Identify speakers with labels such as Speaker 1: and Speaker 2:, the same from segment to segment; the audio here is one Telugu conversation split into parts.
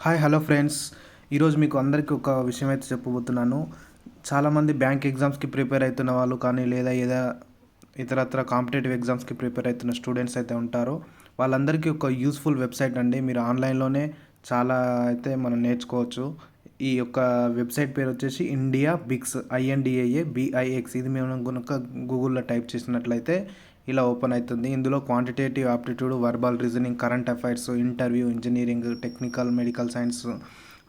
Speaker 1: Hi hello friends. ఈరోజు మీకు అందరికీ ఒక విషయం అయితే చెప్పబోతున్నాను. చాలామంది బ్యాంక్ ఎగ్జామ్స్కి ప్రిపేర్ అవుతున్న వాళ్ళు కానీ లేదా ఇతరత్ర కాంపిటేటివ్ ఎగ్జామ్స్కి ప్రిపేర్ అవుతున్న స్టూడెంట్స్ అయితే ఉంటారో వాళ్ళందరికీ ఒక యూస్ఫుల్ వెబ్సైట్ అండి. మీరు ఆన్లైన్లోనే చాలా అయితే మనం నేర్చుకోవచ్చు. ఈ యొక్క వెబ్సైట్ పేరు వచ్చేసి ఇండియా బిక్స్, INDIA BIX. ఇది మేము కనుక గూగుల్లో టైప్ చేసినట్లయితే ఇలా ఓపెన్ అవుతుంది. ఇందులో quantitative aptitude, verbal reasoning, current affairs, interview, engineering, technical, medical science,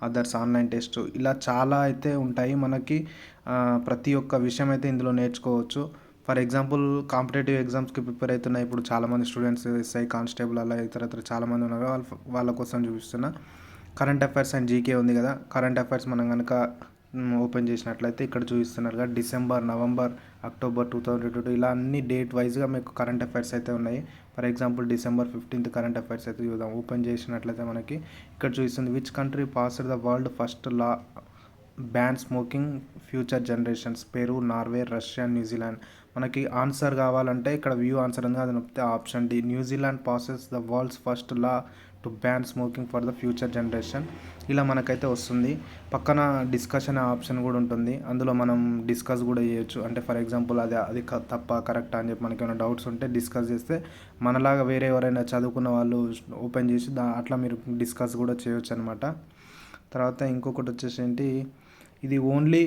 Speaker 1: others, online test, ఇలా చాలా అయితే ఉంటాయి. మనకి ప్రతి ఒక్క విషయం అయితే ఇందులో నేర్చుకోవచ్చు. ఫర్ ఎగ్జాంపుల్ కాంపిటేటివ్ ఎగ్జామ్స్కి ప్రిపేర్ అవుతున్న ఇప్పుడు చాలామంది స్టూడెంట్స్ SI కానిస్టేబుల్ అలా ఇతరత్ర చాలామంది ఉన్నారు. వాళ్ళ కోసం చూపిస్తున్న కరెంట్ అఫైర్స్ అండ్ జీకే ఉంది కదా. కరెంట్ అఫైర్స్ మనం కనుక ఓపెన్ చేసినట్లయితే ఇక్కడ చూపిస్తున్నారు కదా, డిసెంబర్, నవంబర్, అక్టోబర్ 2022 ఇలా అన్ని డేట్ వైజ్గా మీకు కరెంట్ అఫైర్స్ అయితే ఉన్నాయి. For example December 15 current affairs అయితే చూద్దాం. ఓపెన్ చేసినట్లయితే మనకి ఇక్కడ చూపిస్తుంది, which country passed the world first law ban smoking future generations. Peru, Norway, Russia, New Zealand. మనకి ఆన్సర్ కావాలంటే ఇక్కడ వ్యూ ఆన్సర్ ఉంది, అది నొప్పితే option D, New Zealand passes the world's first law to ban smoking for the future generation. ఇలా మనకైతే వస్తుంది. పక్కన డిస్కషన్ ఆప్షన్ కూడా ఉంటుంది, అందులో మనం డిస్కస్ కూడా చేయొచ్చు. అంటే ఫర్ ఎగ్జాంపుల్ అది తప్ప కరెక్టా అని చెప్పి మనకి ఏమైనా డౌట్స్ ఉంటే డిస్కస్ చేస్తే మనలాగా వేరే ఎవరైనా చదువుకున్న వాళ్ళు ఓపెన్ చేసి అట్లా మీరు డిస్కస్ కూడా చేయొచ్చు అనమాట. తర్వాత ఇంకొకటి వచ్చేసి ఏంటి, ఇది ఓన్లీ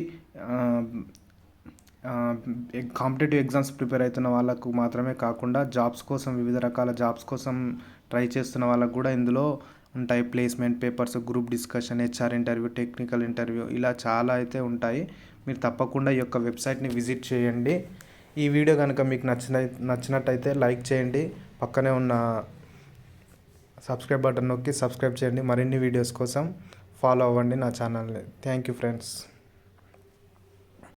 Speaker 1: కాంపిటేటివ్ ఎగ్జామ్స్ ప్రిపేర్ అవుతున్న వాళ్ళకు మాత్రమే కాకుండా జాబ్స్ కోసం, వివిధ రకాల జాబ్స్ కోసం ట్రై చేస్తున్న వాళ్ళకు కూడా ఇందులో ఉంటాయి. Placement papers, group discussion, HR interview, technical interview, ఇలా చాలా అయితే ఉంటాయి. మీరు తప్పకుండా ఈ యొక్క వెబ్సైట్ని విజిట్ చేయండి. ఈ వీడియో కనుక మీకు నచ్చినట్టయితే లైక్ చేయండి. పక్కనే ఉన్న సబ్స్క్రైబ్ బటన్ నొక్కి సబ్స్క్రైబ్ చేయండి. మరిన్ని వీడియోస్ కోసం ఫాలో అవ్వండి నా ఛానల్ని. Thank you friends.